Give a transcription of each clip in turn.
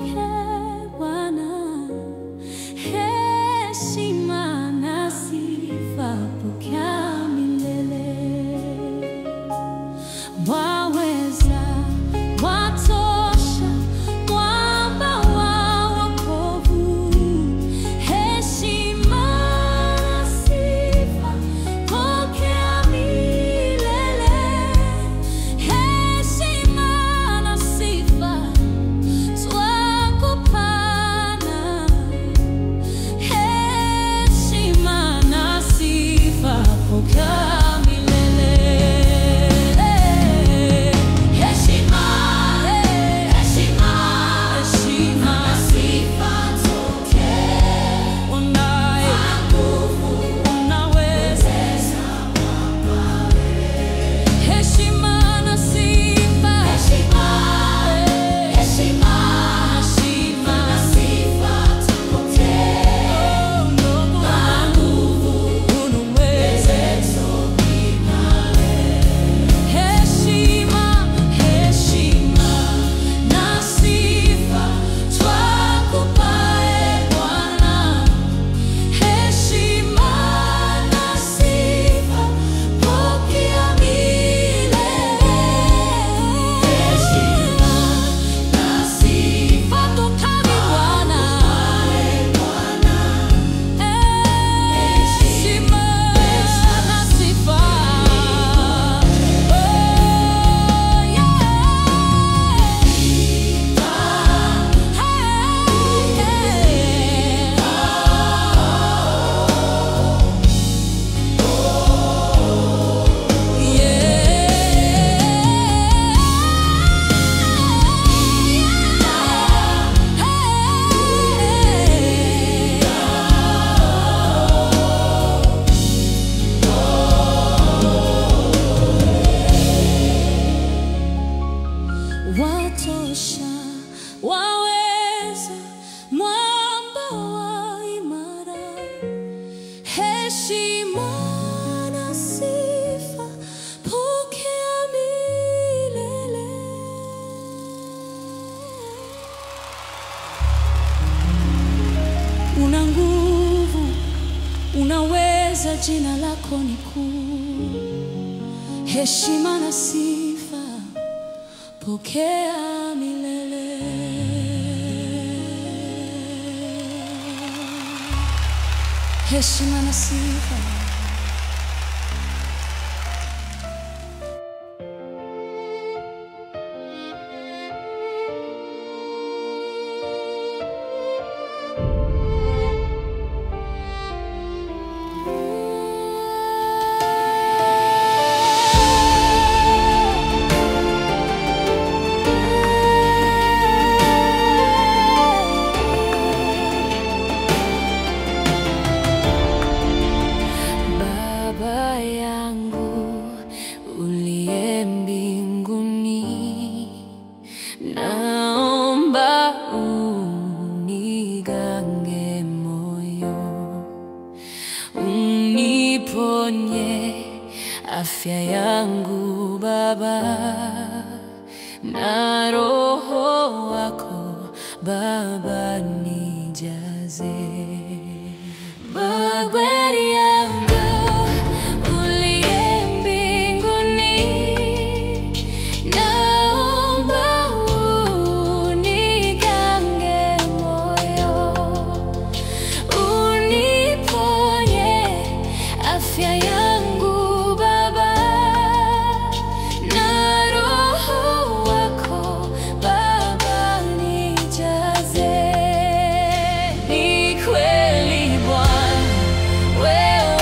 pokea Bwana, heshima na sifa pokea milele. Waweza, watosha, mwamba wa wokovu, heshima na sifa pokea milele. Heshima na sifa twakupana, heshima na sifa pokea watosha, waweza, mwamba wa imara, heshima na sifa pokea milele. Una nguvu, unaweza, jina lako ni kuu, heshima na sifa pokea milele. Heshima na sifa. Naomba unigange moyo, uniponye afya yangu Baba, na Roho wako Baba nijaze. Bagweri yangu ni kweli Bwana, wewe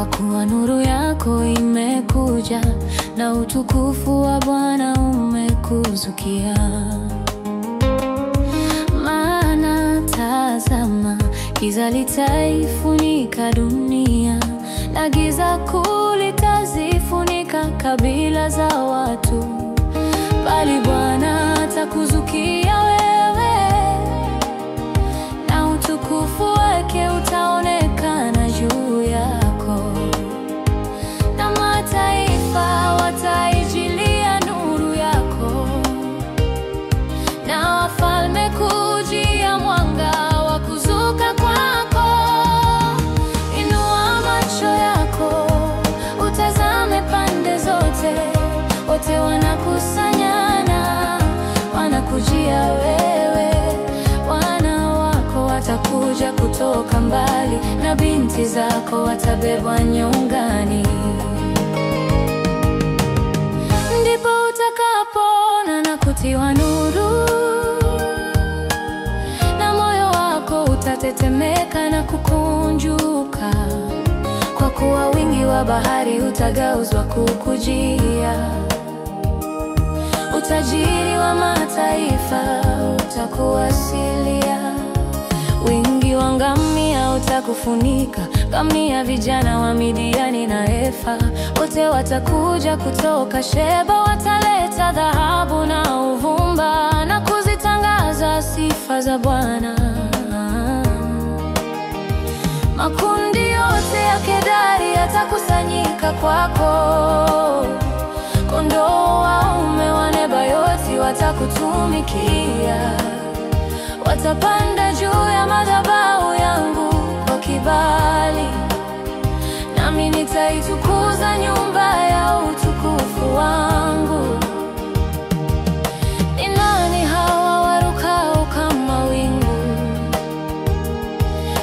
kuwa nuru yako imekuja na utukufu wa Bwana umekuzukia. Maana tazama, giza litaifunika dunia, na giza kuu litazifunika kabila za watu, bali Bwana atakuzukia wewe, na utukufu wake utaonekana juu yako, na mataifa wataijilia nuru yako, na wafalme kujia mwanga wa kuzuka kwako. Inua macho yako utazame pande zote, wote wanakusanyana, wanakujia wewe. Wana wako watakuja kutoka mbali, na binti zako watabebwa nyongani. Ndipo utakapoona na kutiwa nuru, na moyo wako utatetemeka na kukunjuka, kwa kuwa wingi wa bahari utageuzwa kukujia. Utajiri wa mataifa utakuasilia, wingi wa ngamia utakufunika, ngamia vijana wa Midiani na Efa. Wote watakuja kutoka Sheba, wataleta dhahabu na uvumba, na kuzitangaza sifa za Bwana. Makundi yote ya Kedari yatakusanyika kwako, kondoo waume wa Nebayoti watakutumikia. Watapanda juu ya madhabahu yangu kwa kibali, nami nitaitukuza nyumba ya utukufu wangu. Ni nani hawa warukao kama wingu,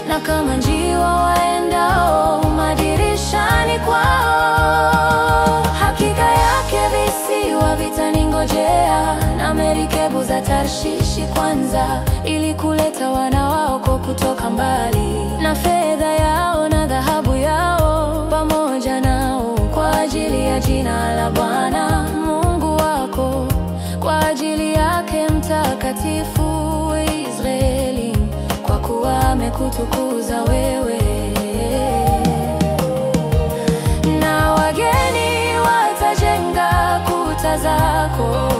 na kama njiwa waendao madirishani kwao? Hakika yake visiwa vitaningojea, na merikebu za Tarshishi kwanza, ili kuleta wana wako kutoka mbali, na fedha yao na dhahabu yao pamoja nao, kwa ajili ya jina la Bwana Mungu wako, kwa ajili yake Mtakatifu wa Israeli, kwa kuwa amekutukuza wewe. Na wageni watajenga kuta zako,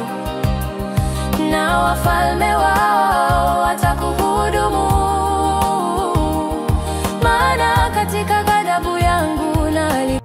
na wafalme wao watakuhudumu, maana katika ghadhabu yangu nali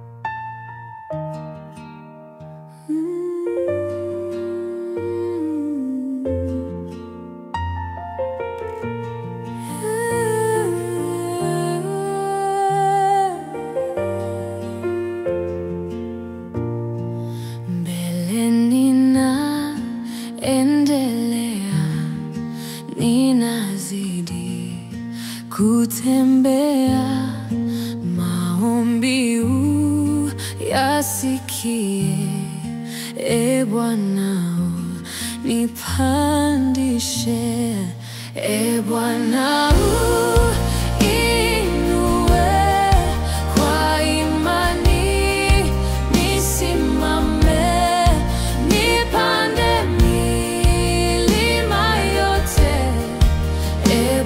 ninazidi kutembea, maombi uyasikie. E Bwana nipandishe, e Bwana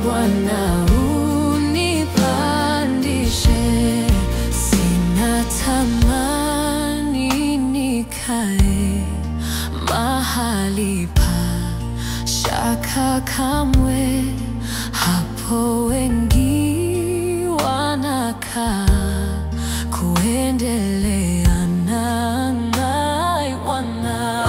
Bwana unipandishe, sina tamani nikae mahali pa shaka kamwe, hapo wengi wanakaa kuendelea na Bwana.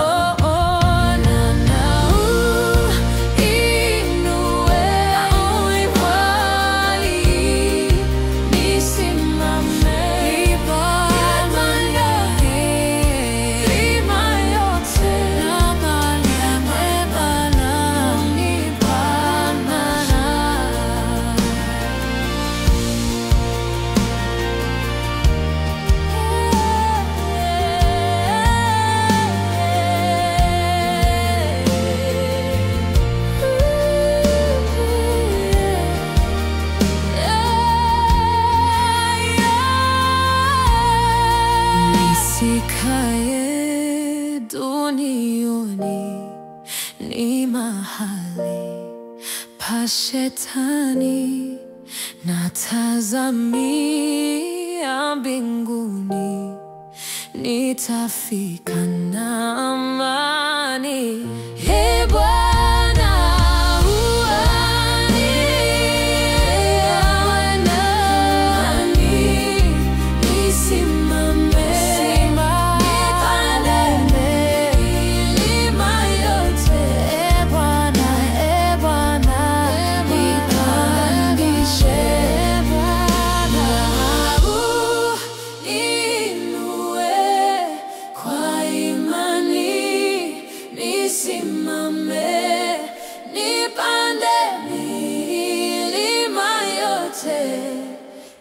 mahali pa Shetani, natazamia mbinguni, nitafika na amani. Ee Bwana,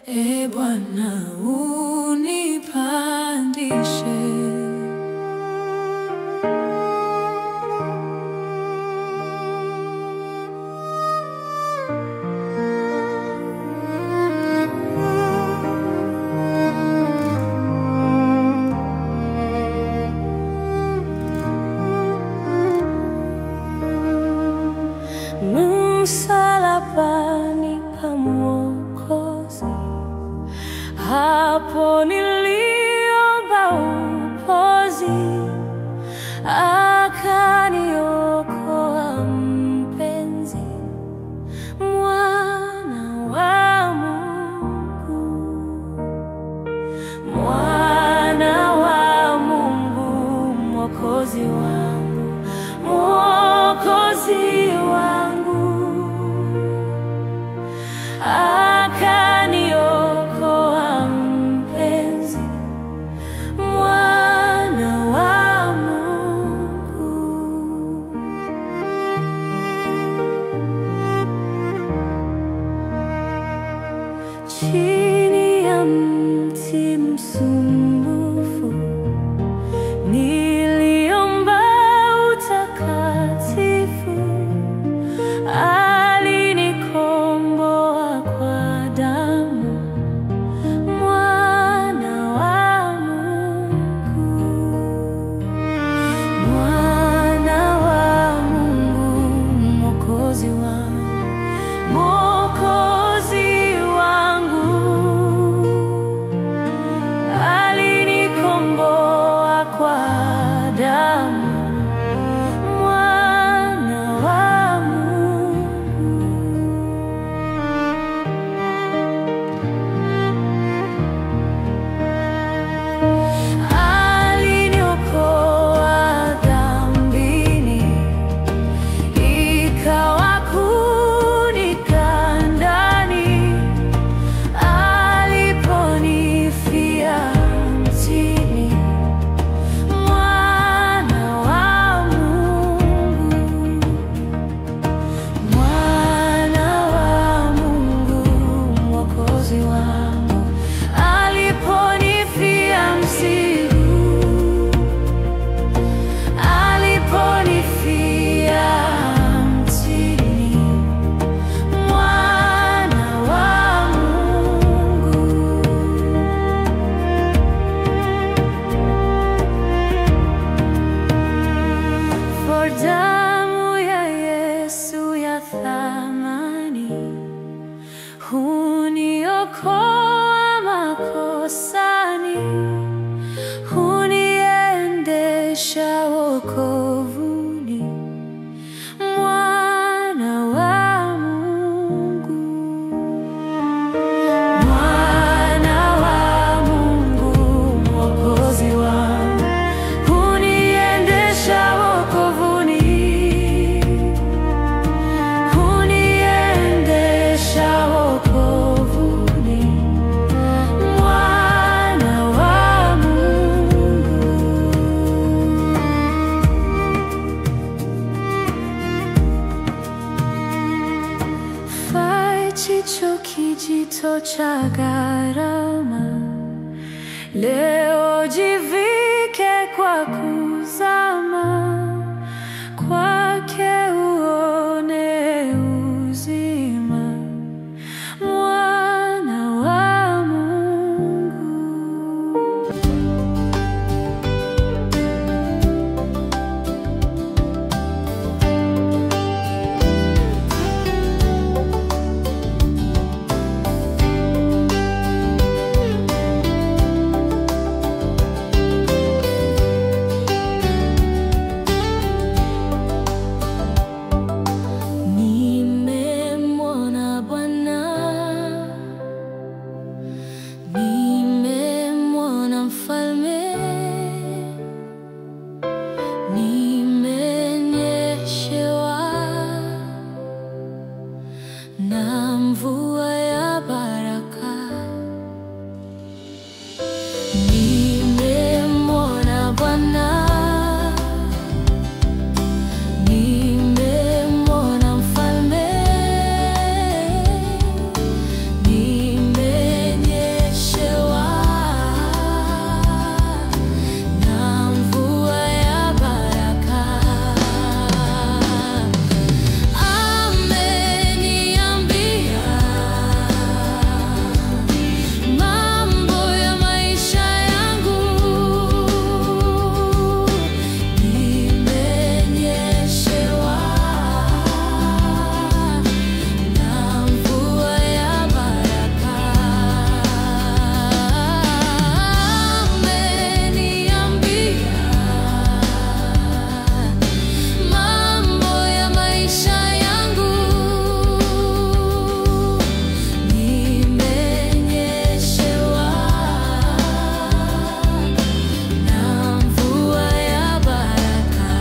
Ee Bwana, unipandishe. Msalabani pa Mwokozi, hapo niliomba upozi, akaniokoa mpenzi, mwana wa Mungu, mwana wa Mungu, Mwokozi wangu, Mwokozi wangu, akaniokoa mpenzi, mwana wa Mungu. Chini ya mti msumbufu niliomba utakatifu, alinikomboa kwa damu, mwana wa Mungu, mwana wa Mungu, Mwokozi wangu, Mwokozi wangu, alinikomboa kwa damu, mwana wa Mungu. Aliniokoa dhambini, ikawa kunika ndani, aliponifia mtini, mwana wa Mungu, mwana wa Mungu, Mwokozi wangu, aliponifia msigu, aliponifia mtini, mwana wa Mungu. For damu ya Yesu ya thamani, huniokoa makosani, huniendesha wokovuni, mwana wa Mungu, mwana wa Mungu, Mwokozi wangu, huniendesha wokovuni, huniendesha wokovuni, mwana wa Mungu. Fai chicho kijito cha gharama, leo jivike kwa kuzama, kwake uone uzima, mwana wa Mungu. na mvua ya baraka. Nimemwona Bwana, nimemwona Mfalme, nimenyeshewa na mvua ya baraka. Ameniambia mambo ya maisha yangu, nimenyeshewa na mvua ya baraka. Ameniambia mambo ya maisha yangu, nimenyeshewa na mvua ya baraka.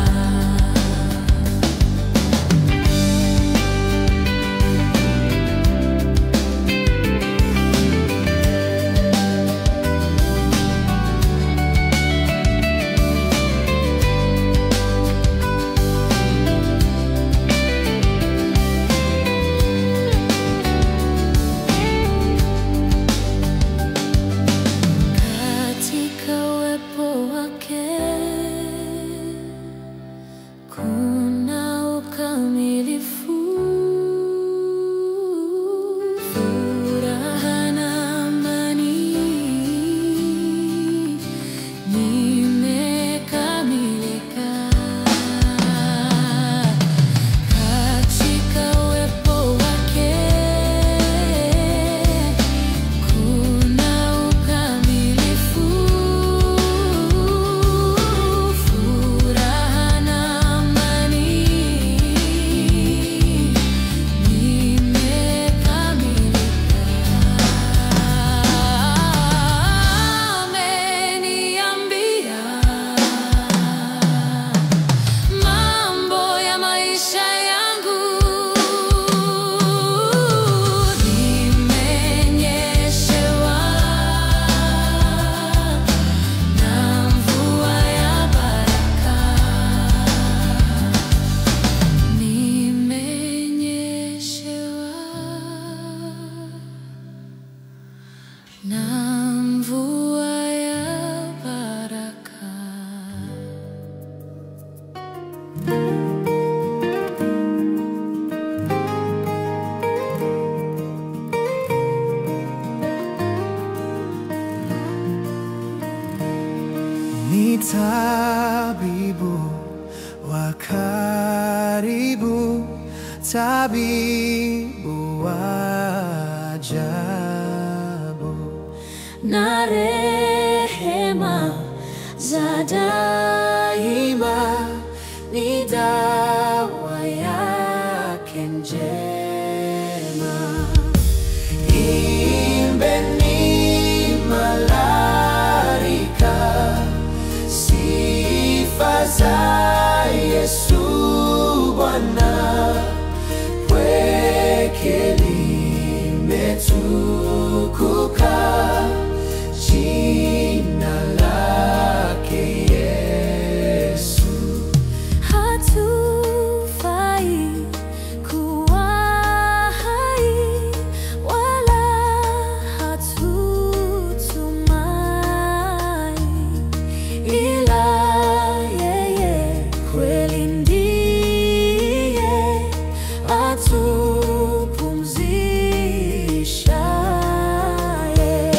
Katika uwepo wake kuna ukamilifu, furaha na amani. Nimekamilika katika uwepo wake, kuna ukamilifu, furaha na amani. Nimekamilika. Ameniambia mambo ya maisha yangu, nimenyeshewa na mvua ya baraka. Nimenyeshewa na mvua ya baraka. Ni tabibu wa karibu, tabibu wa ajabu, Na rehema za daima ni dawa yake njema. imbeni malaika, sifa za Yesu Bwana, pweke limetukuka jina lake Yesu. Hatufai kuwa hai wala hatutumai, ila yeye kweli ndiye atupumzishaye.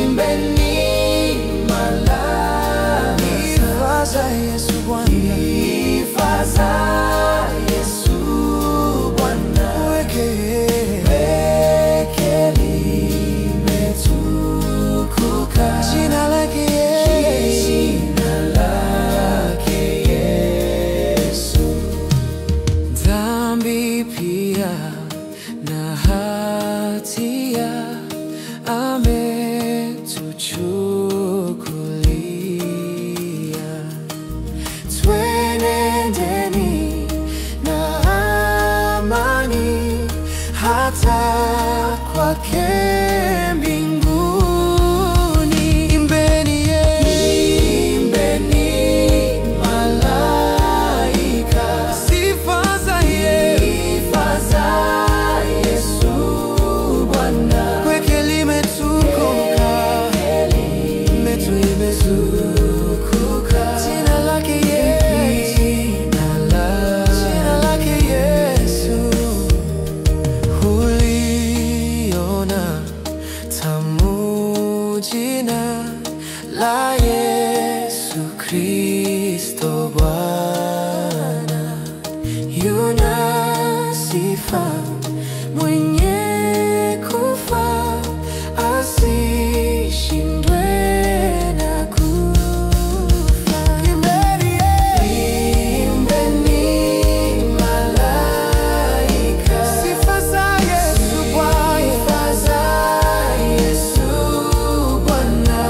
Imbeni malaika, sifa za Yesu Bwana, sifa za Yesu Bwana, pweke limetukuka jina lake Yesu. Dhambi pia na hatia ametuchukulia, twenendeni na amani. hata kwake mbinguni. Imbeni imbeni malaika, sifa za Yesu Bwana. Kwake limetukuka, limetukuka jina lake Yesu, jina lake Yesu. Uliona tamu jina la Yesu Kristo Bwana, yuna sifa mwenye kufa asishindwe na kufa. Imbeni malaika, sifa za Yesu Bwana.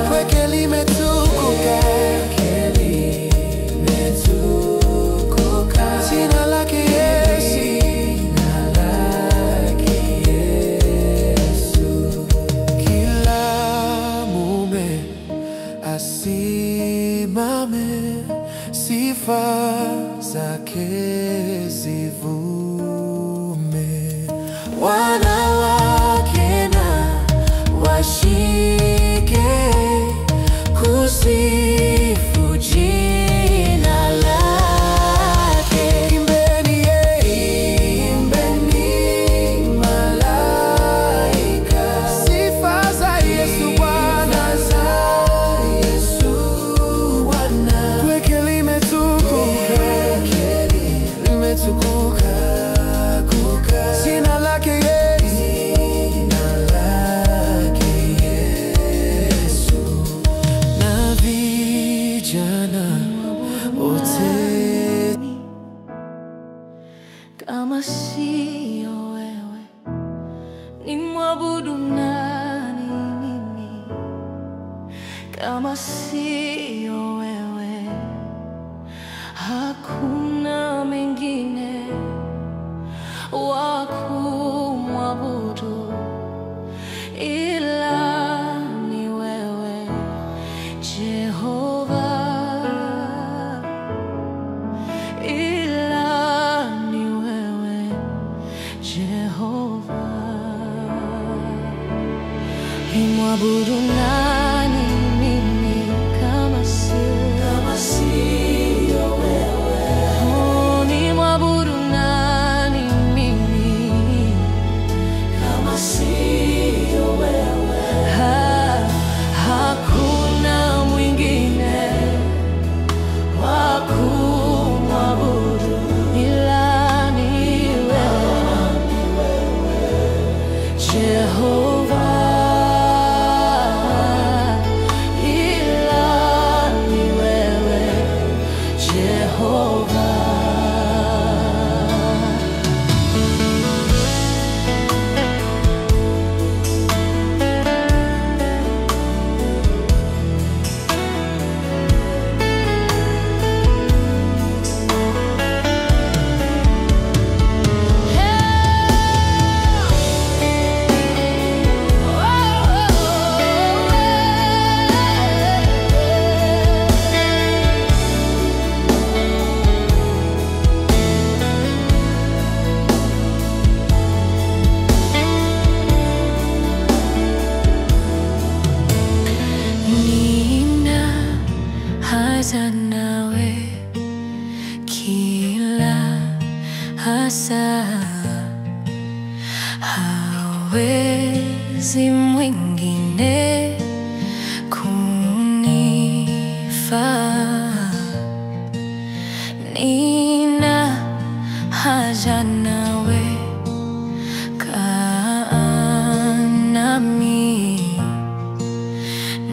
Kwake limetukuka, jina lake Yesu. Kila mume asimame, sifa zake zivume. Wanawake na washike kusifu jina lake. Imbeni malaika, sifa za Yesu Bwana. Kwake limetukuka, jina lake Yesu. Na vijana wote, kama siyo wewe ni mwabudu nani mimi? Kama siyo wewe hakuna mengine wa kumwabudu ila ni wewe Jehova, ila ni wewe Jehova. Nimwabudu nani mimi kama siyo wewe? Oh, nimwabudu nani mimi kama siyo wewe? Hakuna mwingine wa kumwabudu ila ni wewe Jehova. Nina nawe kila hasa, hawezi mwingine kunifaa. Nina haja nawe, kaa nami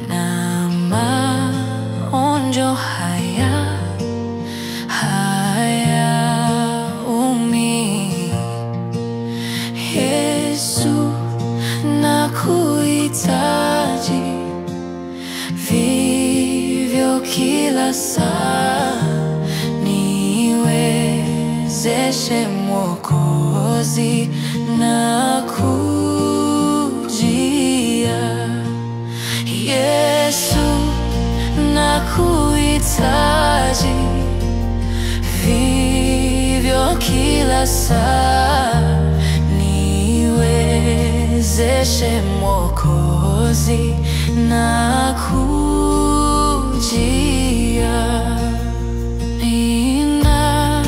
na maonjo haya Yesu, nakuhitaji vivyo kila saa, niwezeshe Mwokozi. Mwokozi, nakujia. Yesu, nakuhitaji vivyo kila saa. Niwezeshe Mwokozi, nakujia. Nina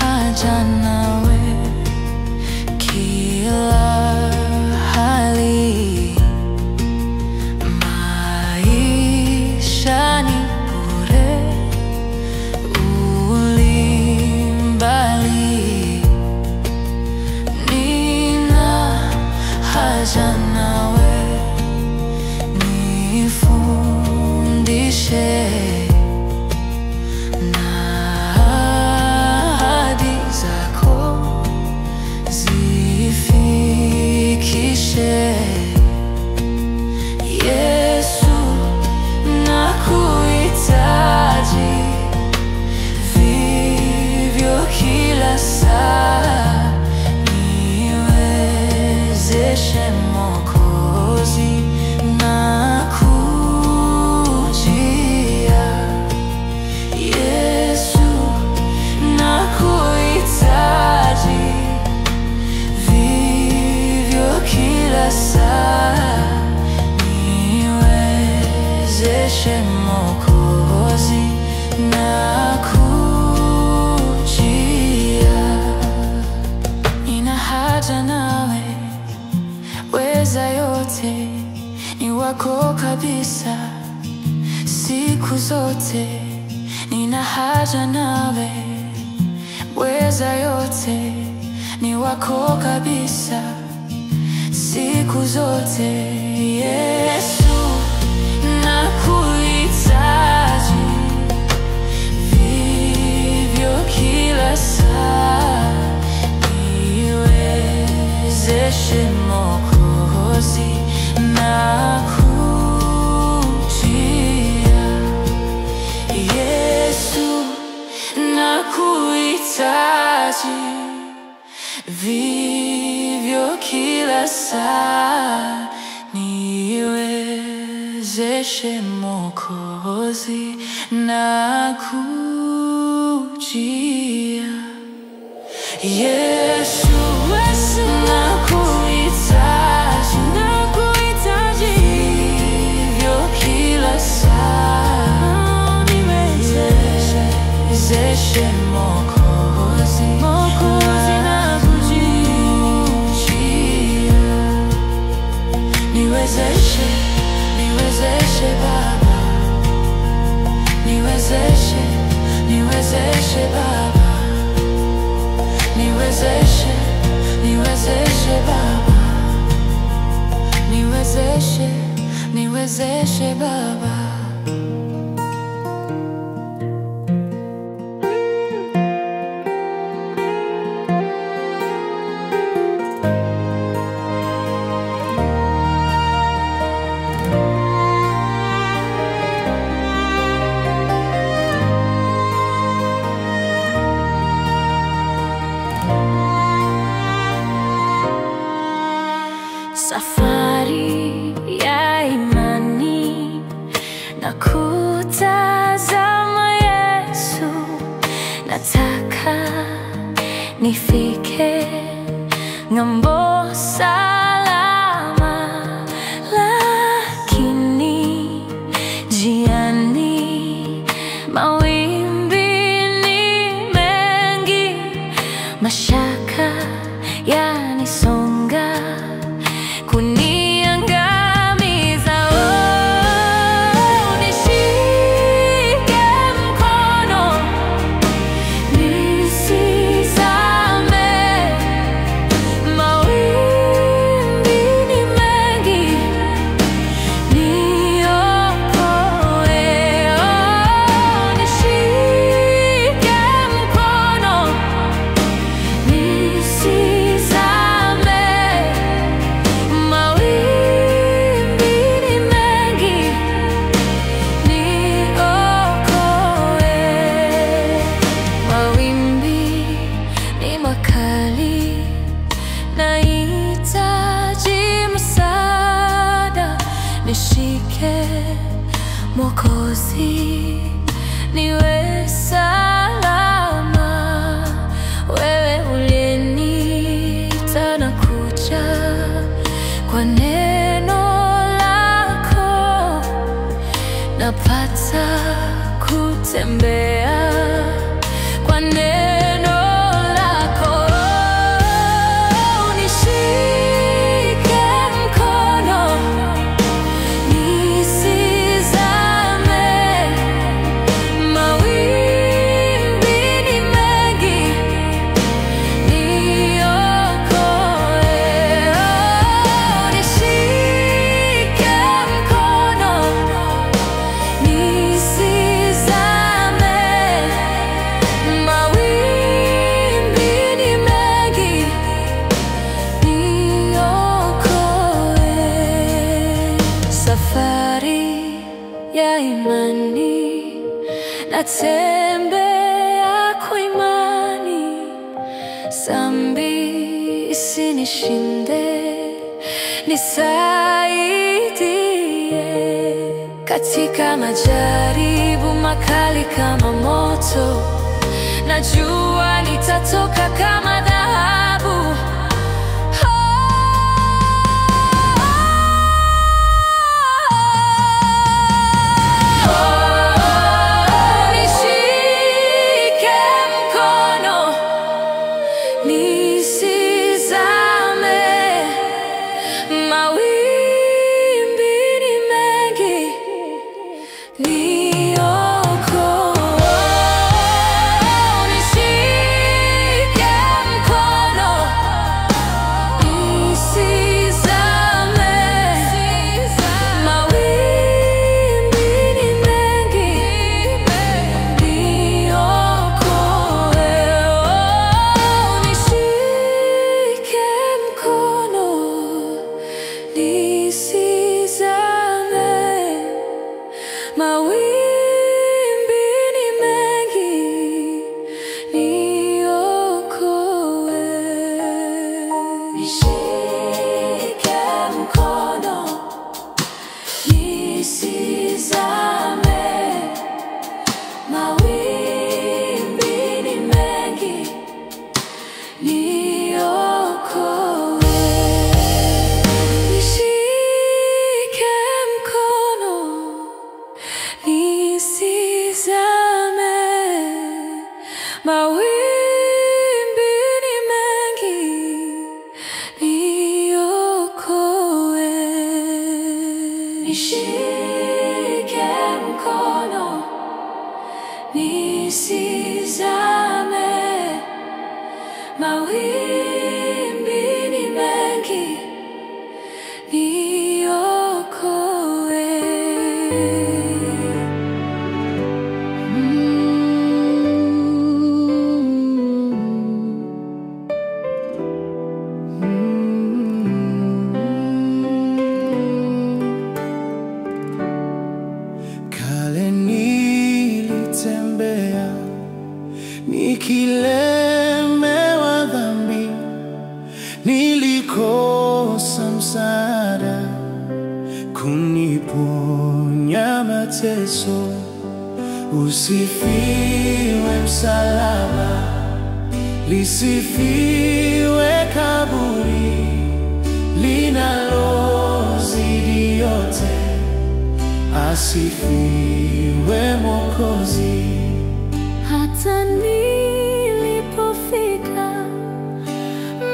haja nawe kila hali. Maisha ni bure, ulimbali. Nina haja nawe, nifundishe na ahadi zako zifikishe. Yesu, nakuhitaji vivyo kila saa. Niwezeshe Mwokozi, nakujia. Yesu, nakuhitaji vivyo kila saa. Niwezeshe Mwokozi, nakujia. Nina haja nawe, weza yote, ni wako kabisa siku zote. Nina haja nawe, weza yote, ni wako kabisa siku zote. Yesu, nakuhitaji vivyo kila saa. Niwezeshe Mwokozi, nakujia. Yesu, nakuhitaji vivyo kila saa. Niwezeshe Mwokozi, nakujia. Yesu, nakuhitaji vivyo kila saa. Niwezeshe Mwokozi, nakujia. Niwezeshe Baba, niwezeshe Baba, niwezeshe Baba, niwezeshe Baba. Safari ya imani na kutazama Yesu, nataka nifike ng'ambo salama, lakini njiani mawimbi ni mengi, mashaka yanisonga kuniangamiza. Nishike mkono nisizame, mawimbi nifike Mwokozi, niwe salama. Wewe uliyeniita na kuja kwa neno lako, napata kutembea kwa neno lako. Nishike mkono nisizame, mawimbi ni mengi, niokoe. Nishike mkono nisizame, mawimbi ni mengi, niokoe. Safari ya imani, natembea kwa imani, dhambi isinishinde, nisaidie. Katika majaribu makali kama moto, najua nitatoka kama dhahabu. Nishike mkono nisizame, mawimbi ni mengi, niokoe. Nishike mkono nisizame, mawimbi ni mengi, niokoe. Nishike mkono nisizame, mawimbi ni mengi, niokoe. Nishike mkono nisizame, mawimbi ni mengi, niokoe. Nishike mkono nisizame, mawimbi ni mengi, niokoe. Nishike mkono nisizame, mawimbi ni mengi, niokoe. Kale nilitembea nikilemewa dhambi, nilikosa msaada kuniponya mateso. Usifiwe msalaba, lisifiwe kaburi linalozidi yote. Asifiwe Mwokozi. Hata nilipofika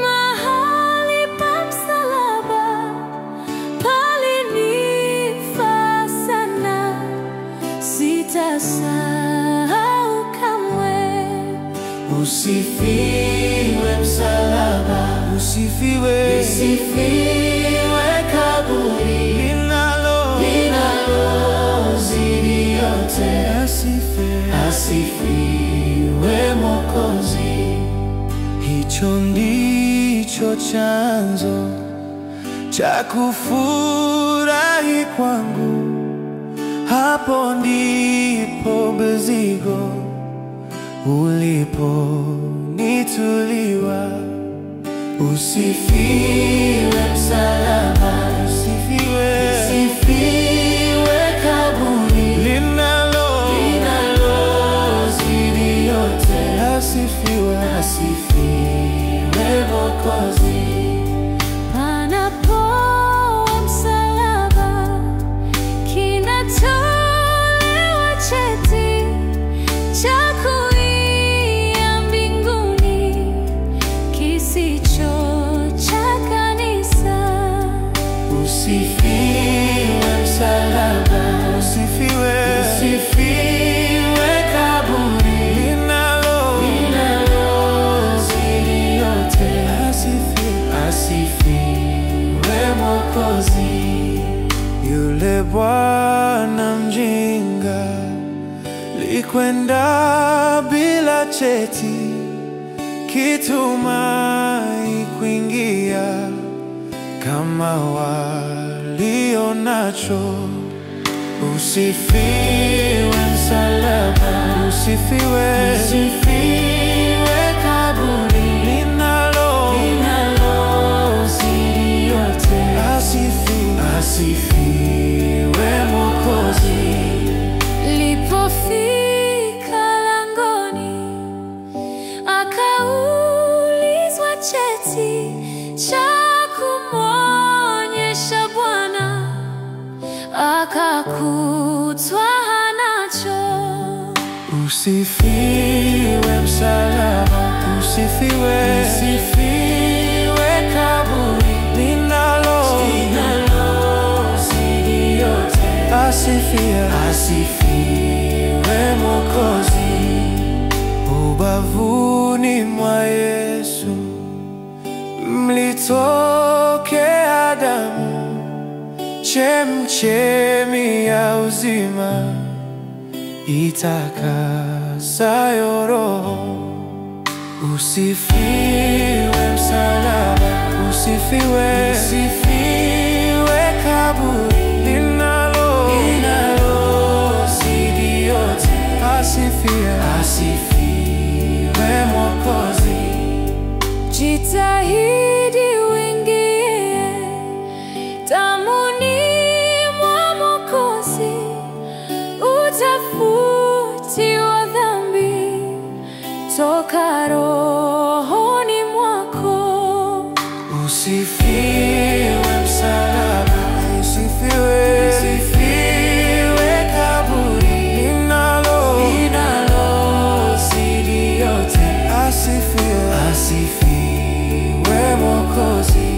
mahali pa msalaba, palinifaa sana, sitasahau kamwe. Usifiwe msalaba, usifiwe, lisifiwe kaburi linalozidi yote. Asifiwe Mwokozi. Hicho ndicho chanzo cha kufurahi kwangu, hapo ndipo mzigo uliponituliwa. Usifiwe msalaba, usifiwe, usifiwe Mwokozi. Panapo msalaba kinatolewa cheti cha kuingia mbinguni kisicho cha kanisa. Usifiwe msalaba, usifiwe, usifiwe kaburi linalozidi yote. Asifiwe Mwokozi. Yule bwana mjinga likwenda bila cheti, kitumai kuingia kama walio nacho. Usifiwe msalaba, usifiwe, usifiwe kaburi linalozidi yote. Asifiwe Mwokozi. Lipofika langoni akaulizwa cheti cha kumwonyesha Bwana, akakutwa hanacho. Usifiwe msalaba, usifiwe, usifiwe kaburi linalozidi yote. Asifiwe Mwokozi. Ubavuni mwa Yesu mlitokea damu, chemchemi ya uzima itakasayo roho. Usifiwe msalaba, usifiwe, usifiwe kaburi linalozidi yote. Asifiwe Mwokozi. Jitahidi uingie damuni mwa Mwokozi, utafutiwa dhambi toka rohoni mwako. Usifiwe msalaba, usifiwe, usifiwe kaburi linalozidi yote. Asifiwe Mwokozi.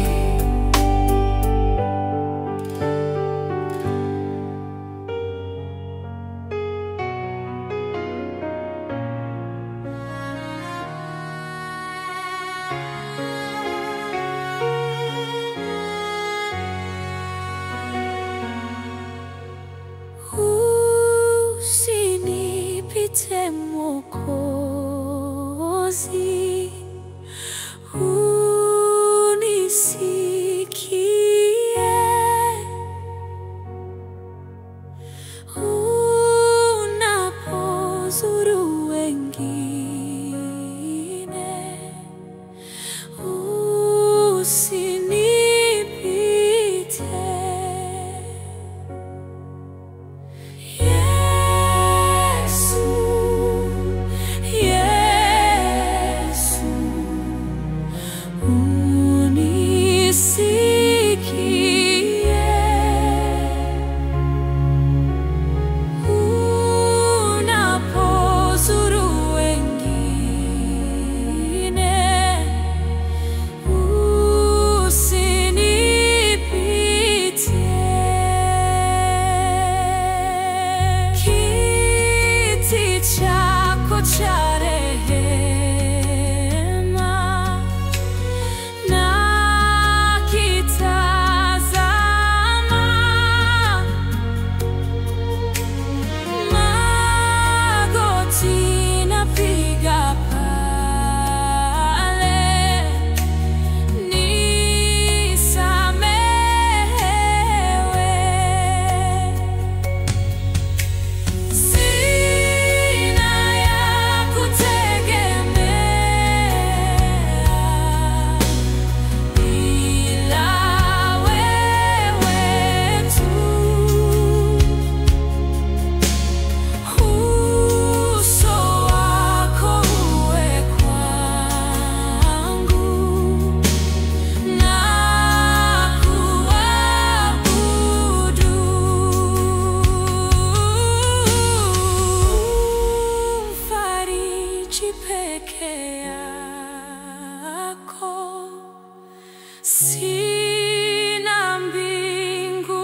sina mbinguni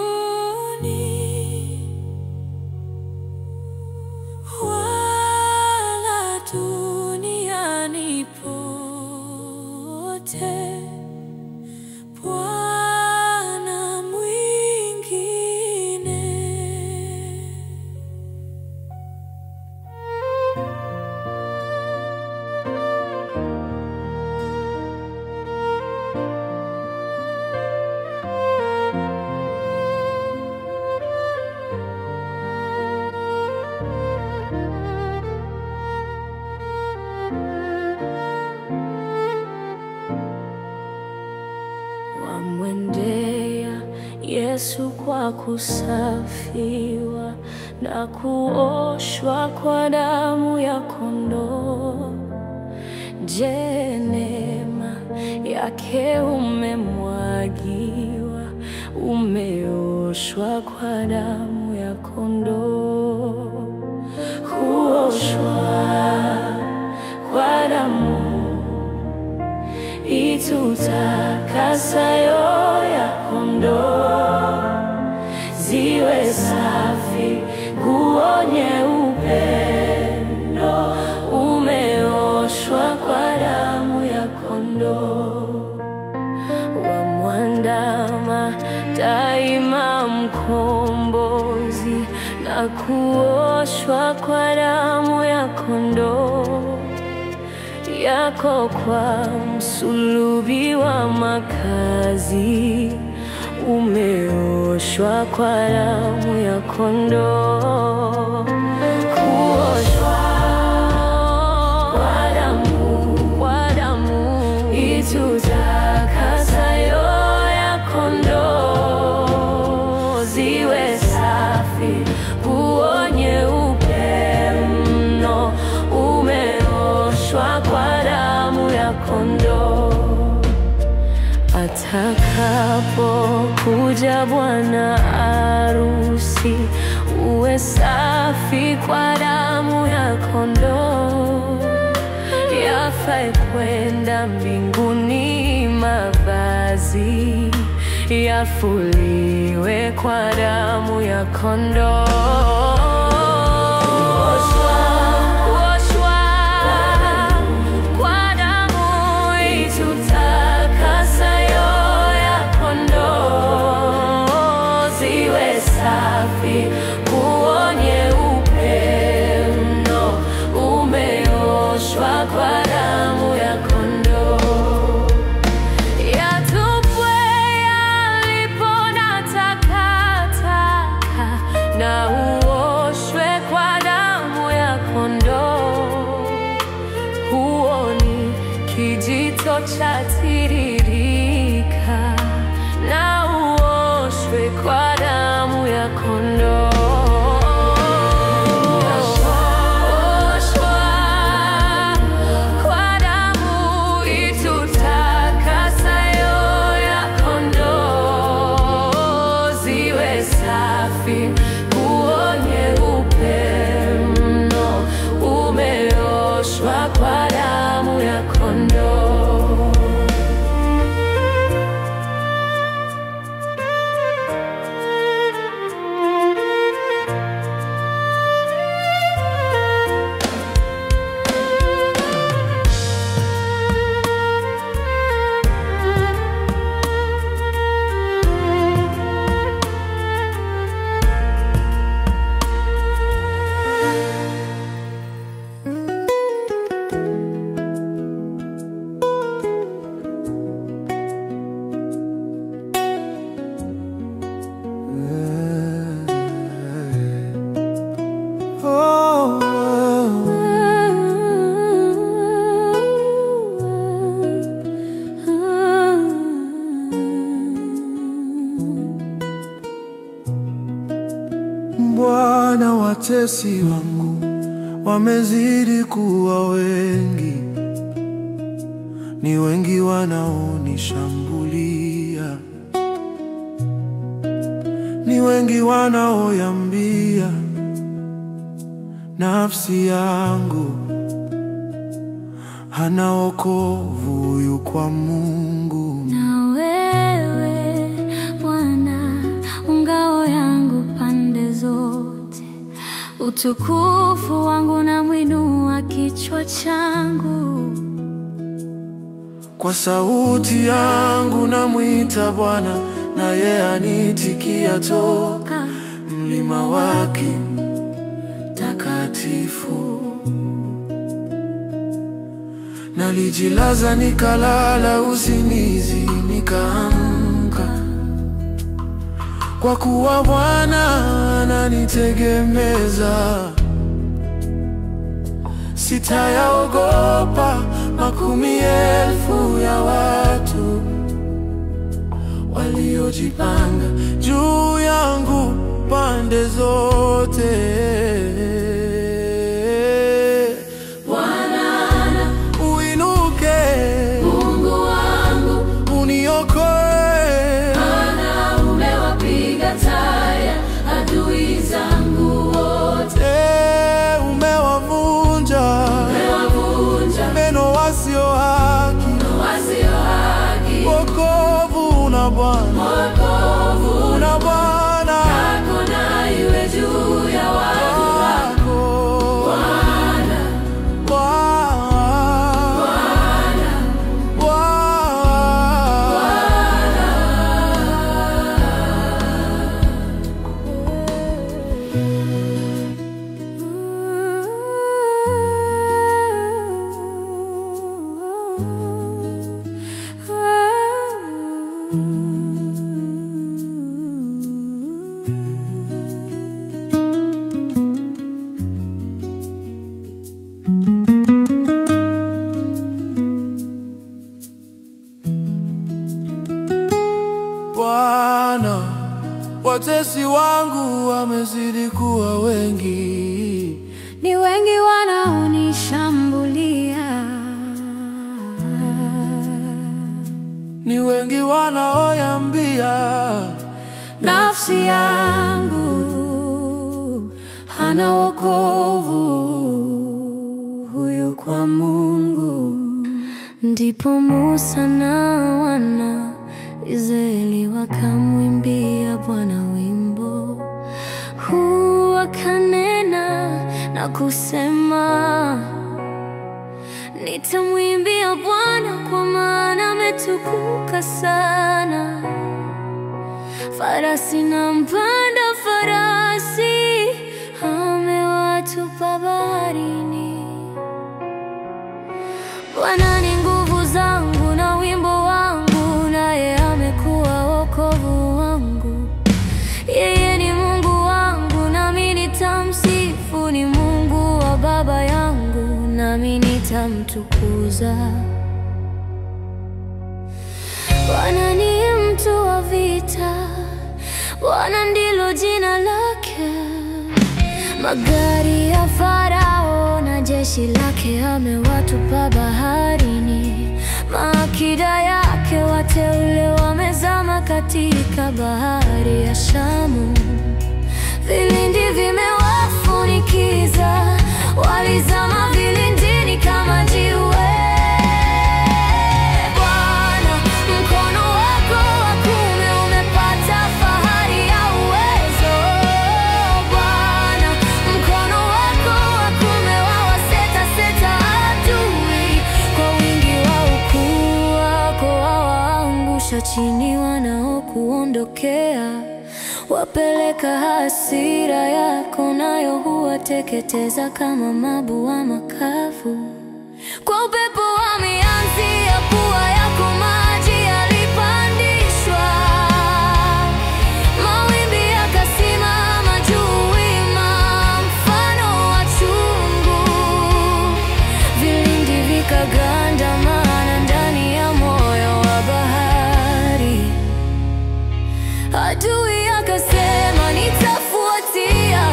wala duniani pote Bwana mwingine. Wamwendea Yesu kwa kusafiwa na kuoshwa kwa damu ya kondoo. Je, neema yake umemwagiwa, umeoshwa kwa damu ya kondoo. Kuoshwa kwa damu itutakasayo ya kondoo, ziwe safi nguo nyeupe, ndo umeoshwa kwa damu ya kondoo. Wamwandama daima mkombozi na kuoshwa kwa damu ya kondoo. Yako kwa msulubi wa makazi, umeoshwa kwa damu ya kondoo. Kuoshwa kwa damu itutakasayo ya kondoo, ziwe safi nguo nyeupe mno, umeoshwa kwa damu ya kondoo. Atakapokuja bwana arusi, uwe safi kwa damu ya kondoo. Yafai kwenda mbinguni mavazi, yafuliwe kwa damu ya kondoo. Nguo nyeupe mno, umeoshwa kwa damu ya kondoo. Yatupwe yalipo na takataka, na uoshwe kwa damu ya kondoo. Huo ni kijito cha tiririka, na uoshwe kwa damu ya kondoo. Kwa damu itutakasayo ya kondoo, ziwe safi nguo nyeupe mno, umeoshwa kwa damu ya kondoo. Bwana, watesi wangu wamezidi kuwa wengi, ni wengi wanaonishambulia, ni wengi wanaoiambia nafsi yangu, hana wokovu yu kwa Mungu. Nawe Utukufu wangu na mwinua kichwa changu. Kwa sauti yangu namwita Bwana, naye anitikia toka mlima wake takatifu. Nalijilaza nikalala usingizi nikaamka, kwa kuwa Bwana ananitegemeza. Sitayaogopa makumi elfu ya watu waliojipanga juu yangu pande zote. Bwana, uinuke Mungu wangu, uniokoe. maana umewapiga taya adui zangu wote. Umewavunja meno wasio haki. Wokovu una Bwana, una Bwana, yako na iwe juu ya watu wako. Bwana, Bwana, watesi wangu wamezidi kuwa wengi, ni wengi wanaonishambulia, ni wengi wanaoiambia nafsi yangu hana wokovu, huyu kwa Mungu. Ndipo Musa na wana Israeli wakamwimbia Bwana wimbo huu, wakanena na kusema, nitamwimbia Bwana kwa maana ametukuka sana. Farasi na mpanda farasi amewatupa baharini. Bwana ni nguvu zangu na wimbo wangu, naye amekuwa wokovu wangu. Yeye ni Mungu wangu, nami nitamsifu. Ni Mungu wa baba yangu, nami nitamtukuza. Bwana ni mtu wa vita, Bwana ndilo jina lake. Magari ya Farao na jeshi lake amewatupa baharini. Maakida yake wateule wamezama katika bahari ya Shamu. Vilindi vimewafunikiza, walizama vilindini kama jiwe. Bwana, mkono wako wa kuume umepata fahari ya uwezo. Bwana, mkono wako wa kuume wawaseta adui. Kwa wingi wa ukuu wako wawaangusha chini wanaokuondokea. Wapeleka hasira yako, nayo huwateketeza kama mabua makavu. Kwa upepo wa mianzi ya pua yako maji yalipandishwa. Mawimbi yakasimama juu wima mfano wa chungu. Vilindi vikagandamana ndani ya moyo wa bahari. Adui akasema, nitafuatia,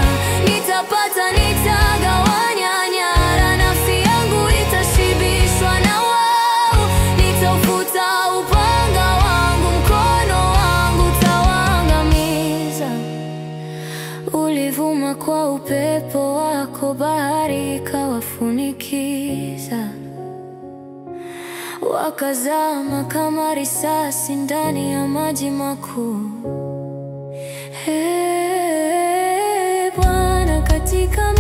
nitapata, nitagawanya nyara. Nafsi yangu itashibishwa na wao, nitaufuta upanga wangu, mkono wangu utawaangamiza. Ulivuma kwa upepo wako, bahari ikawafunikiza. Wakazama kama risasi ndani ya maji makuu. Bwana, katika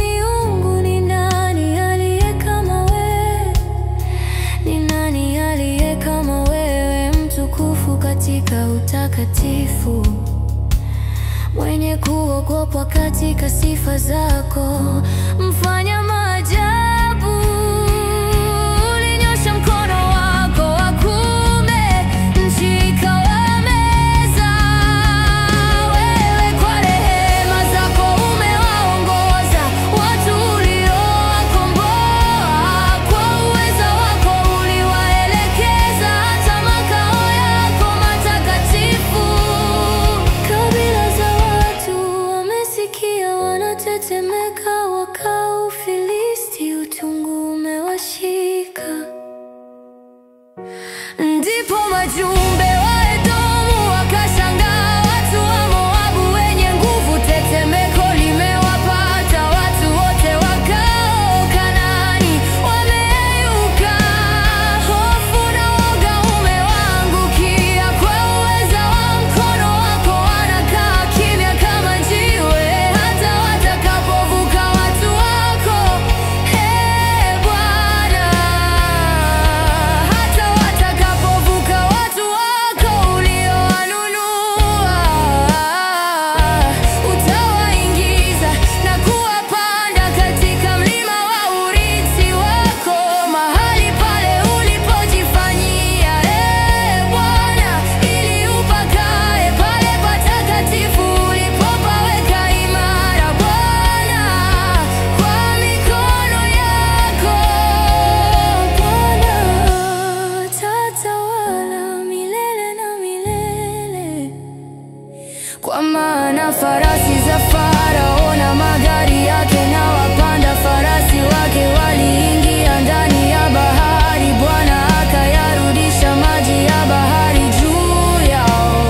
mtakatifu, mwenye kuogopwa katika sifa zako, mfanya maajabu. Ulinyosha mkono wako wa kuume, nchi ikawameza. Wewe kwa rehema zako umewaongoza watu uliowakomboa. Kwa uweza wako uliwaelekeza hata makao yako matakatifu. Kabila za watu wamesikia, wanatetemeka, wakao Ufilisti, utungu umewashika. Ndipo majumbe wa Edomu wakashangaa, watu wa Moabu wenye nguvu, tetemeko limewapata. Watu wote wakao Kanaani wameyeyuka, hofu na woga umewaangukia. Kwa uweza wa mkono wako wanakaa kimya kama jiwe, hata watakapovuka watu wako, Bwana. Hata watakapovuka watu wako uliowanunua, utawaingiza na kuwapanda katika mlima wa urithi wako, mahali pale ulipojifanyia, Bwana, ili upakae pale patakatifu ulipopaweka imara, Bwana, kwa mikono yako. Bwana tatawala milele na milele, kwa maana farasi za Farao na magari yake na wapanda farasi wake waliingia ndani ya bahari. Bwana akayarudisha maji ya bahari juu yao,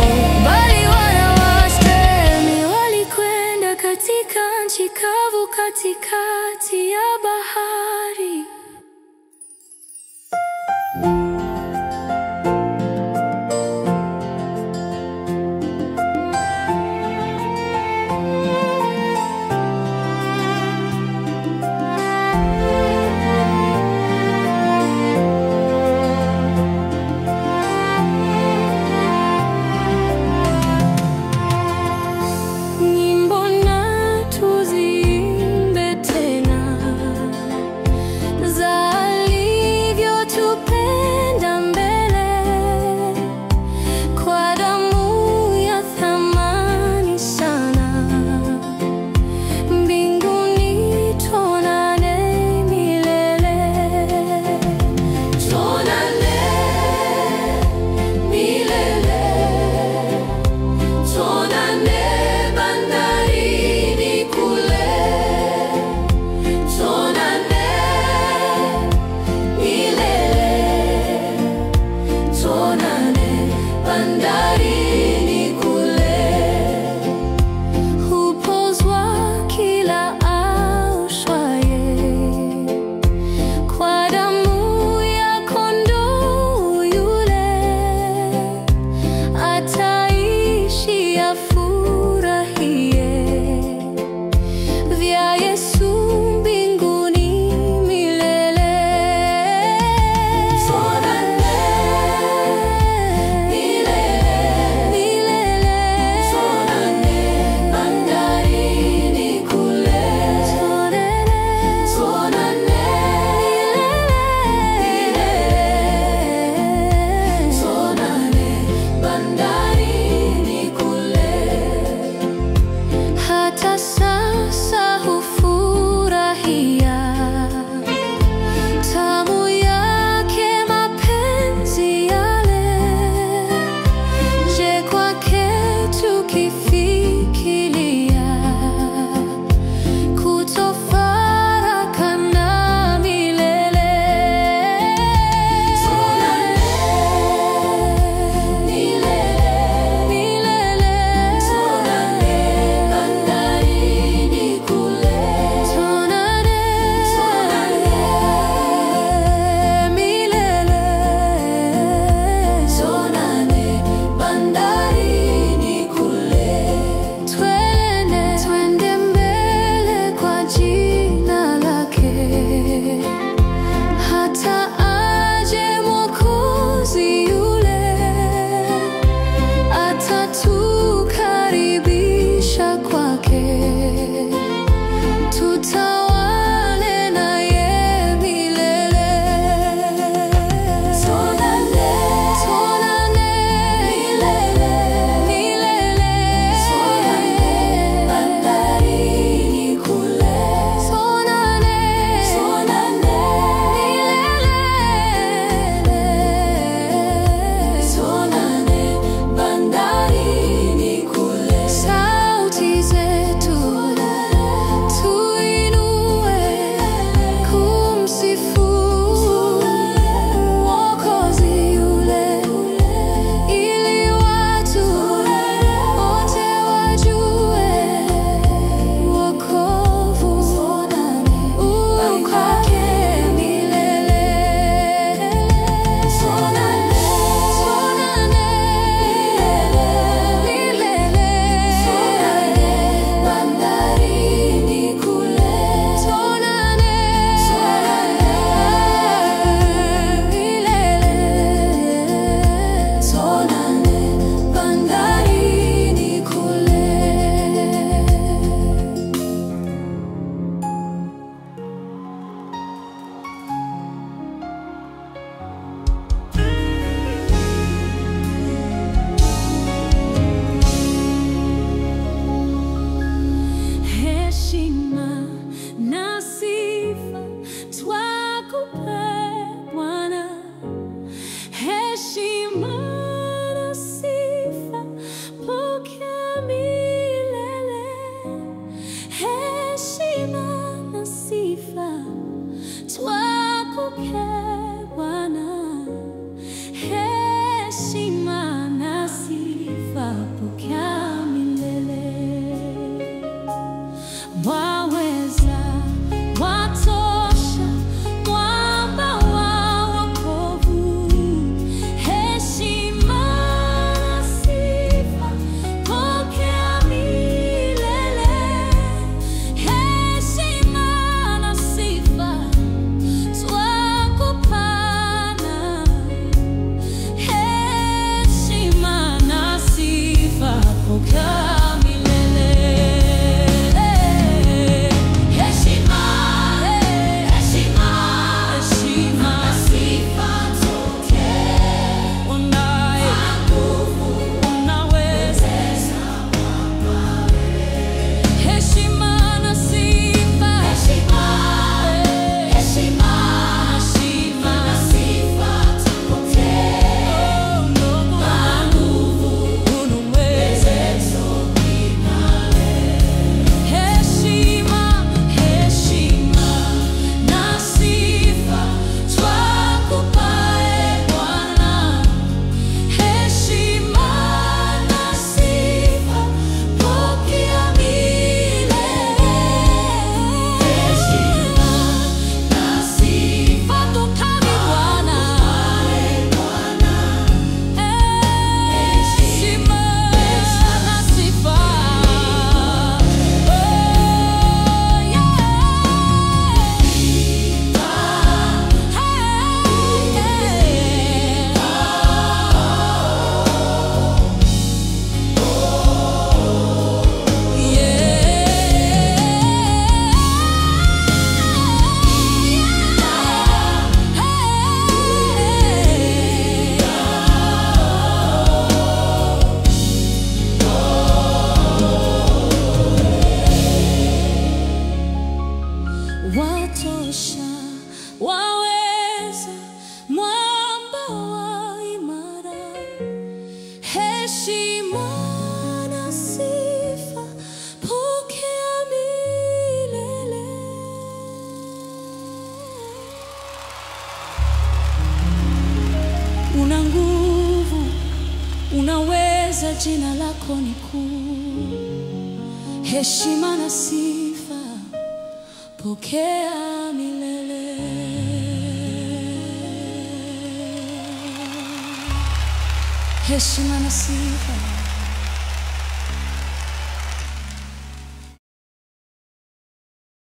bali wana wa Ashkeni walikwenda katika nchi kavu katikati ya bahari. Nyimbo na tuziimbe tena, za alivyotupenda mbele, kwa damu ya thamani sana. Mbinguni tuonane milele, tuonane milele, tuonane bandarini kule, tuonane milele, tuonane bandarini kule. Hupozwa kila aoshwaye kwa damu ya kondoo yule, ataishi afurahie vya Yesu mbinguni milele. Tuonane milele, milele, tuonane bandarini kule, tuonane milele, tuonane bandarini heshima na sifa pokea milele. Una nguvu, unaweza, jina lako ni kuu. Heshima na sifa pokea milele. Heshima na sifa